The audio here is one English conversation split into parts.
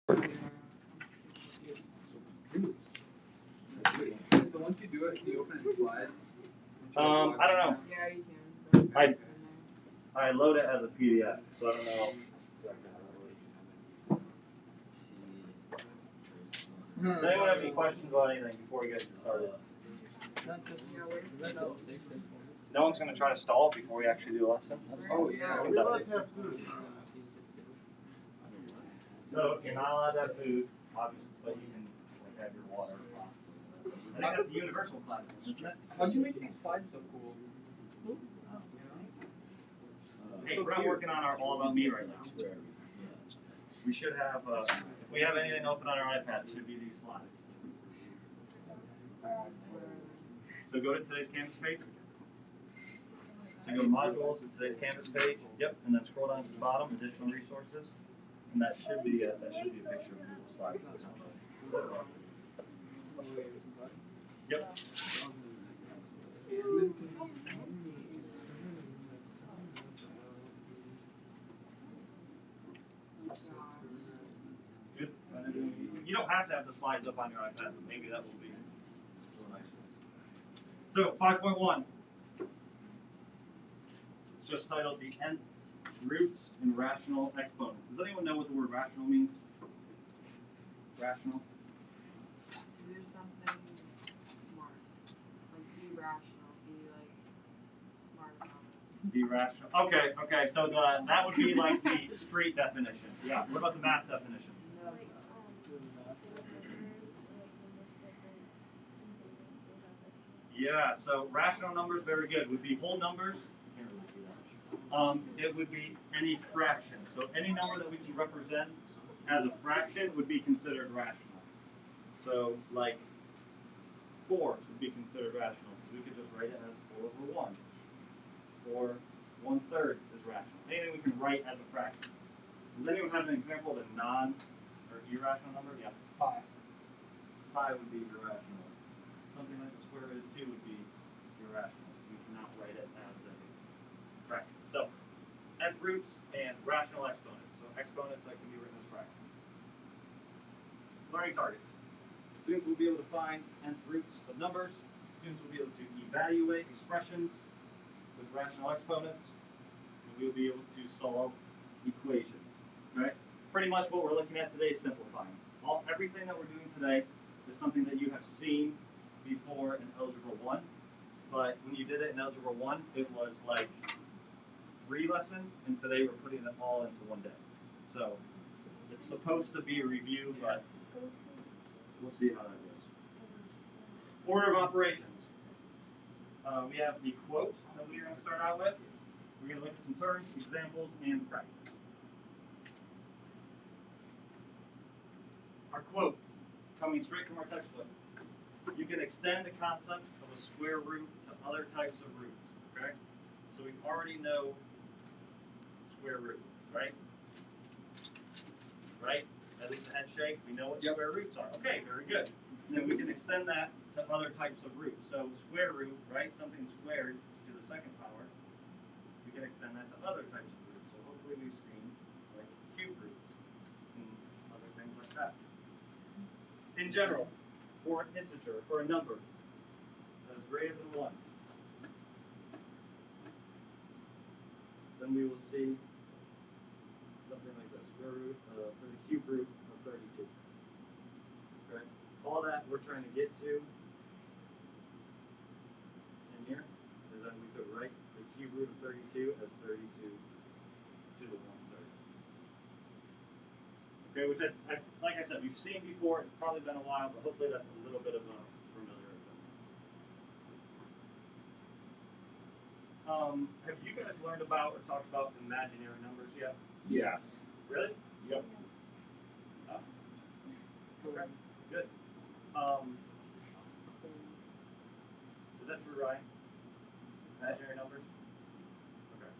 So once you do it, can you open it in slides? I don't know. Yeah, you can. I load it as a PDF, so I don't know. Does anyone have any questions about anything before we get started? No one's going to try to stall before we actually do a lesson? Oh, yeah. So you're not allowed to have food, obviously, but you can have your water. I think that's a universal class, isn't it? How'd you make these slides so cool? Hey, we're not working on our All About Me right now. We should have, if we have anything open on our iPad, it should be these slides. So go to today's Canvas page. So you go to modules to today's Canvas page. Yep, and then scroll down to the bottom, additional resources, and that should be a picture of Google Slides. Yep. Good. You don't have to have the slides up on your iPad, but maybe that will be nice. So 5.1. It's just titled the nth roots in rational exponents. Does anyone know what the word rational means? Rational? Do something smart. Like be rational. Be like smart about it. Be rational. Okay. So that would be like the street definition. Yeah. What about the math definition? Yeah. So rational numbers, very good. Would be whole numbers. Can't really see that. It would be any fraction. So any number that we can represent as a fraction would be considered rational. So like 4 would be considered rational because we could just write it as 4/1. Or 1/3 is rational. Anything we can write as a fraction. Does anyone have an example of a non or irrational number? Yeah. 5. 5 would be irrational. Something like the square root of 2 would be irrational. We cannot write it as a fraction. So nth roots and rational exponents. So exponents that can be written as fractions. Learning targets. Students will be able to find nth roots of numbers. Students will be able to evaluate expressions with rational exponents. And we will be able to solve equations. Okay? Pretty much what we're looking at today is simplifying. Everything that we're doing today is something that you have seen before in Algebra 1. But when you did it in Algebra 1, it was like 3 lessons, and today we're putting it all into one day. So it's supposed to be a review, but we'll see how that goes. Order of operations. We have the quote that we're going to start out with. We're going to look at some terms, examples, and practice. Our quote, coming straight from our textbook. You can extend the concept of a square root to other types of roots. Okay? So we already know square root, right? Right? At least a head shake, we know what square roots are. Okay, very good. And then we can extend that to other types of roots. So square root, right? Something squared to the second power. We can extend that to other types of roots. So hopefully we've seen like cube roots and other things like that. In general, for an integer, for a number that is greater than 1, then we will see something like this, square root for the cube root of 32. Okay? All that we're trying to get to in here is that we could write the cube root of 32 as 32 to the 1/3. Okay, which like I said, we've seen before. It's probably been a while, but hopefully that's a little bit of a familiar thing. Have you guys learned about or talked about imaginary numbers yet? Yes. Really? Yep. Oh. Okay, good. Is that true, Ryan? Imaginary numbers? Okay.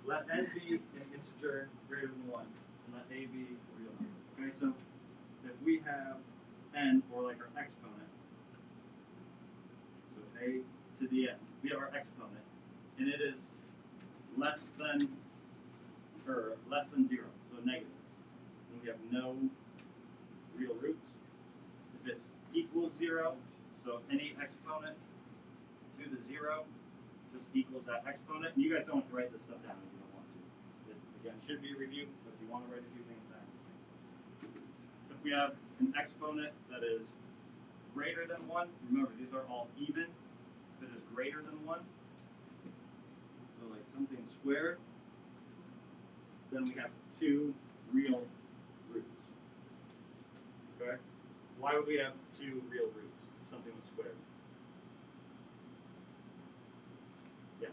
Let n be an integer greater than 1, and let a be a real number. Okay, so if we have n, or like our exponent, so a to the n, we have our exponent, and it is less than 0, so negative. And we have no 0, so any exponent to the 0 just equals that exponent. And you guys don't have to write this stuff down if you don't want to. It, again, should be reviewed, so if you want to write a few things down. If we have an exponent that is greater than 1, remember these are all even. If it is greater than 1, so like something squared, then we have 2 real roots. Okay? Why would we have 2 real roots if something was squared? Yes.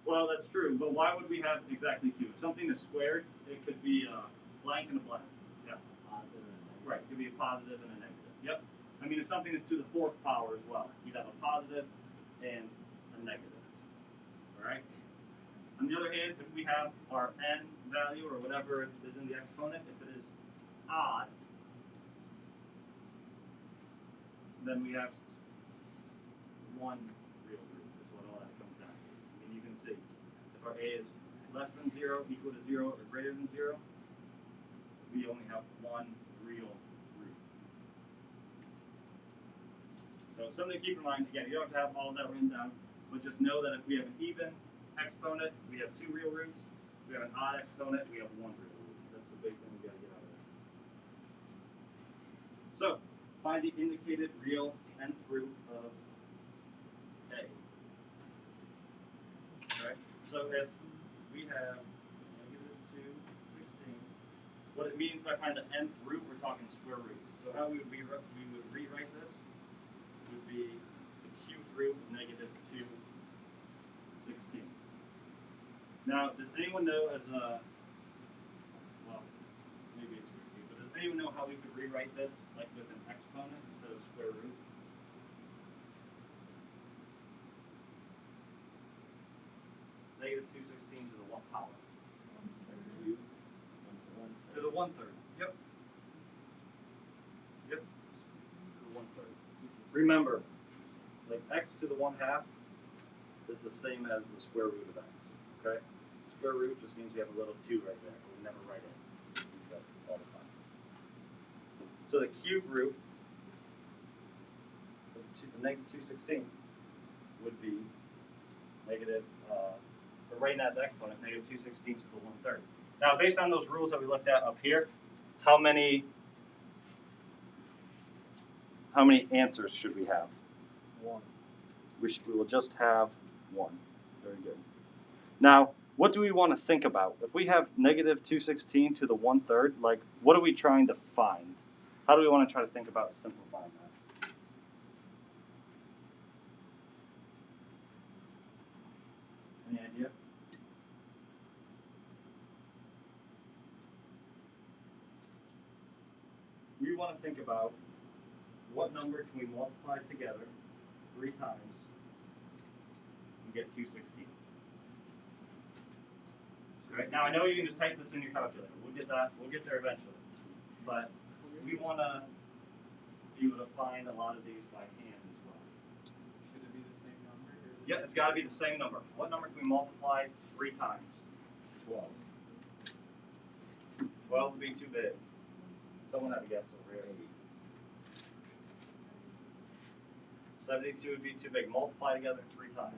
Well, that's true, but why would we have exactly 2? If something is squared, it could be a blank and a blank. Yeah. Positive and negative. Right, it could be a positive and a negative. Yep. I mean, if something is to the 4th power as well, you'd have a positive and a negative. All right? On the other hand, if we have our n value or whatever is in the exponent, if it is odd, then we have 1 real root is what all that comes down to. I mean, you can see if our a is less than 0, equal to 0, or greater than 0, we only have 1 real root. So something to keep in mind, again, you don't have to have all of that written down, but just know that if we have an even exponent, we have 2 real roots. If we have an odd exponent, we have 1 real root. That's the big thing we got to get out of there. So, find the indicated real nth root of a. Alright, so if we have -2, 16, what it means by find the nth root, we're talking square roots. So how we would rewrite this would be the cubed root of -2, 16. Now, does anyone know as a, well, maybe it's tricky, but does anyone know how we could rewrite this, like with an exponent instead of square root? -216 to the what power? 2. To the 1/3. Yep. Yep. To the 1/3. Remember, like x to the 1/2 is the same as the square root of x. Okay? Square root just means we have a little 2 right there. We never write it. We use that all the time. So the cube root of the -216 would be negative, or right now as exponent, -216 to the 1/3. Now, based on those rules that we looked at up here, how many answers should we have? 1. We will just have 1. Very good. Now, what do we want to think about? If we have -216 to the 1/3, like, what are we trying to find? How do we want to try to think about simplifying that? Any idea? We want to think about what number can we multiply together 3 times and get 216. Right? Now I know you can just type this in your calculator. We'll get there eventually. But we want to be able to find a lot of these by hand as well. Should it be the same number? Or is it Yeah, it's got to be the same number. What number can we multiply 3 times? 12. 12 would be too big. Someone have a guess over here. 72 would be too big. Multiply together 3 times.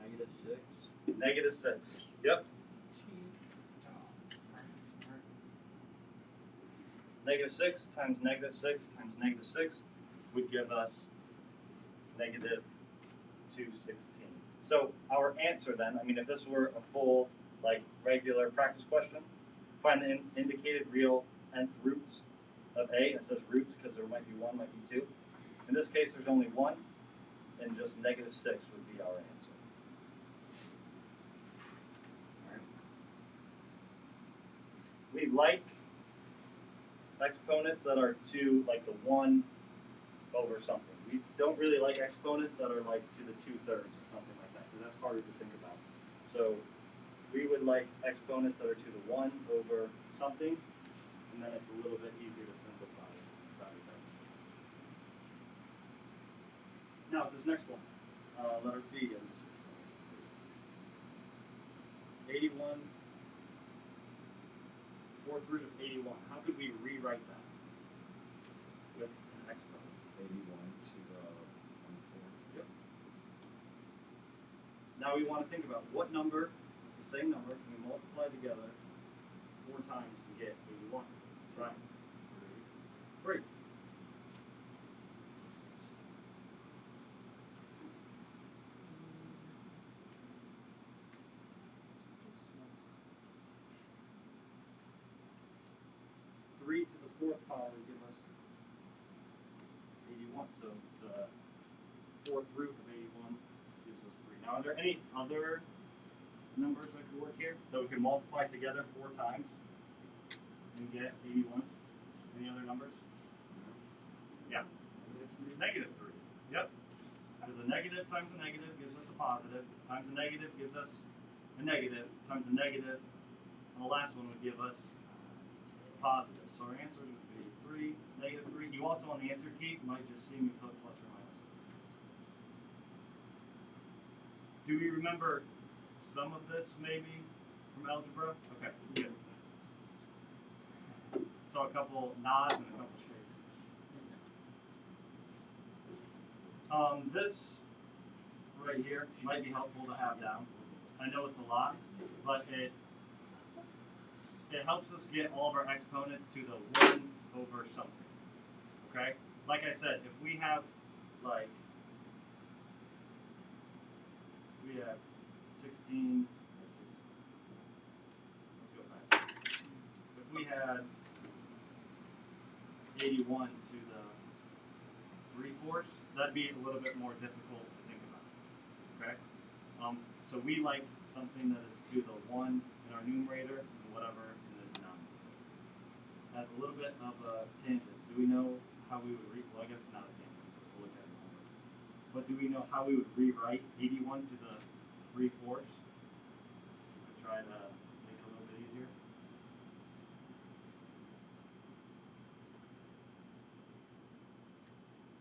-6. -6. Yep. -6 times -6 times -6 would give us -216. So our answer then, I mean, if this were a full, like, regular practice question, find the indicated real nth roots of a. It says roots because there might be 1, might be 2. In this case, there's only 1, and just -6 would be our answer. All right. We like exponents that are to like the 1 over something. We don't really like exponents that are like to the 2/3 or something like that, because that's harder to think about. So we would like exponents that are to the 1 over something, and then it's a little bit easier to simplify everything. Now this next one, letter B. 81. 4th root of 81. How could we rewrite that? exponent. 81 to the 1/4. Yep. Now we want to think about what number, it's the same number, can we multiply together 4 times to get 81? That's right. 3. Three to the 4th power would give us 81. So the 4th root of 81 gives us 3. Now, are there any other numbers that could work here that we can multiply together 4 times and get 81? Any other numbers? Yeah. Negative 3. Yep. Because a negative times a negative gives us a positive, times a negative gives us a negative, times a negative, and the last one would give us positive. So our answer would be 3, negative 3. You also on the answer key might just see me put plus or minus. Do we remember some of this maybe from algebra? Okay, good. So a couple nods and a couple shakes. This right here might be helpful to have down. I know it's a lot, but it helps us get all of our exponents to the 1 over something. Okay? Like I said, if we have like 16, let's go back. If we had 81 to the 3/4, that'd be a little bit more difficult to think about. Okay? So we like something that is to the 1 in our numerator and whatever in the denominator. As a little bit of a tangent, do we know how we would well, I guess it's not a tangent, we'll look at it more. But do we know how we would rewrite 81 to the 3/4? To try to make it a little bit easier.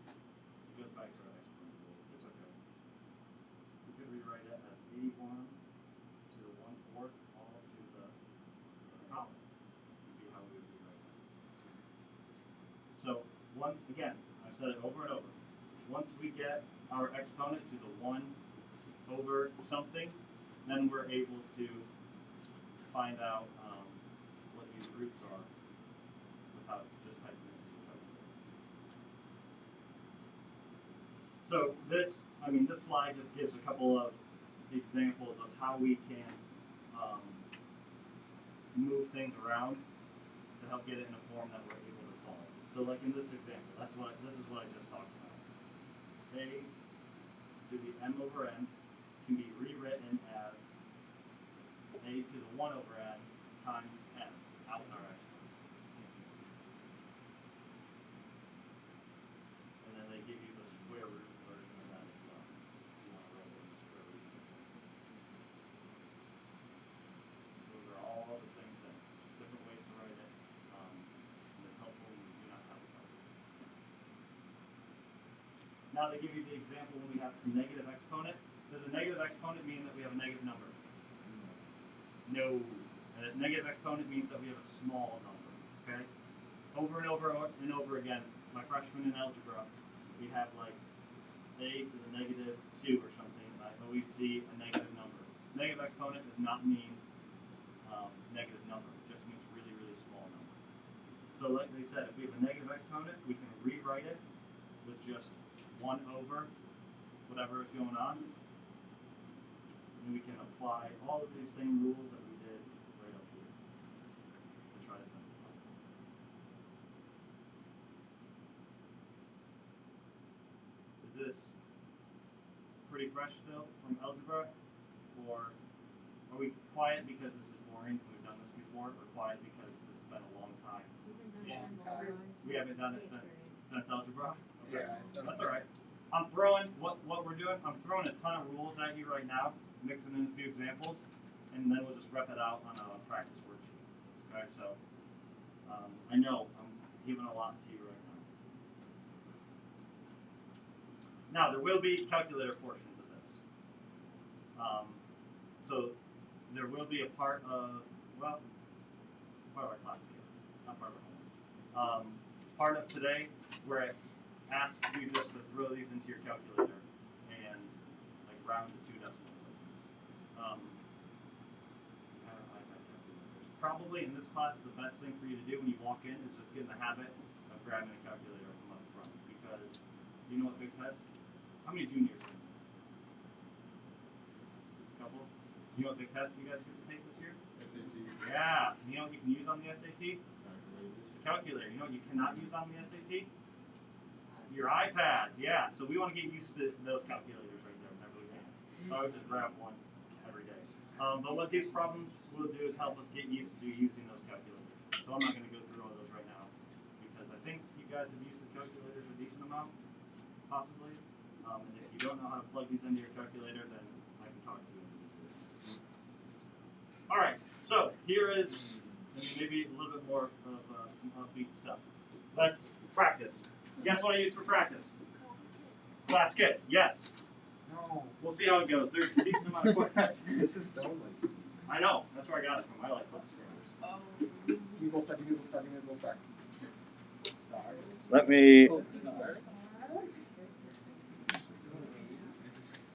It goes back to our exponent rules. It's okay. We could rewrite it as 81 to the 1/4 all to the column. Would be how we would rewrite that. So once again, I've said it over and over. Once we get our exponent to the 1 over something, then we're able to find out what these roots are without just typing it into a calculator. So this slide just gives a couple of examples of how we can move things around to help get it in a form that we're able to solve. So like in this example, this is what I just talked about. A to the m over n can be rewritten as a to the 1 over n times n out in our exponent. And then they give you the square root version of that as well. You want to write it in square root. So those are all the same thing. There's different ways to write it. And it's helpful when you do not have a calculator. Now they give you the example when we have a negative exponent. Does a negative exponent mean that we have a negative number? No. A negative exponent means that we have a small number. Okay? Over and over and over again, my freshman in algebra, we have like a to the negative 2 or something, and I always see a negative number. Negative exponent does not mean negative number. It just means really, really small number. So like they said, if we have a negative exponent, we can rewrite it with just 1 over whatever is going on. And we can apply all of these same rules that we did right up here to try to simplify. Is this pretty fresh still from algebra? Or are we quiet because this is boring, we've done this before, or quiet because this has been a long time? We haven't done it since algebra? Okay. Yeah, that's alright. I'm throwing, what we're doing, I'm throwing a ton of rules at you right now, mixing in a few examples, and then we'll just rep it out on a practice worksheet. Okay, so I know I'm giving a lot to you right now. Now, there will be calculator portions of this. So there will be a part of, well, it's part of our class here, not part of our homework. Part of today where asks you just to throw these into your calculator and like round to 2 decimal places. You have iPad calculators. Probably in this class, the best thing for you to do when you walk in is just get in the habit of grabbing a calculator from up front, because you know what big test? How many juniors are in there? Couple? You know what big test you guys get to take this year? SAT. Yeah. You know what you can use on the SAT? Calculators. Calculator. You know what you cannot use on the SAT? Your iPads. Yeah. So we want to get used to those calculators right there whenever we can. So I would just grab one every day. But what these problems will do is help us get used to using those calculators. So I'm not going to go through all those right now, because I think you guys have used the calculators a decent amount, possibly. And if you don't know how to plug these into your calculator, then I can talk to you. All right. So here is maybe a little bit more of some upbeat stuff. Let's practice. Guess what I use for practice? Class kit. Yes. No. We'll see how it goes. There's a decent amount of questions. This is stone lace. I know. That's where I got it from. I like class kit. Oh. You go back. Let me. Stop.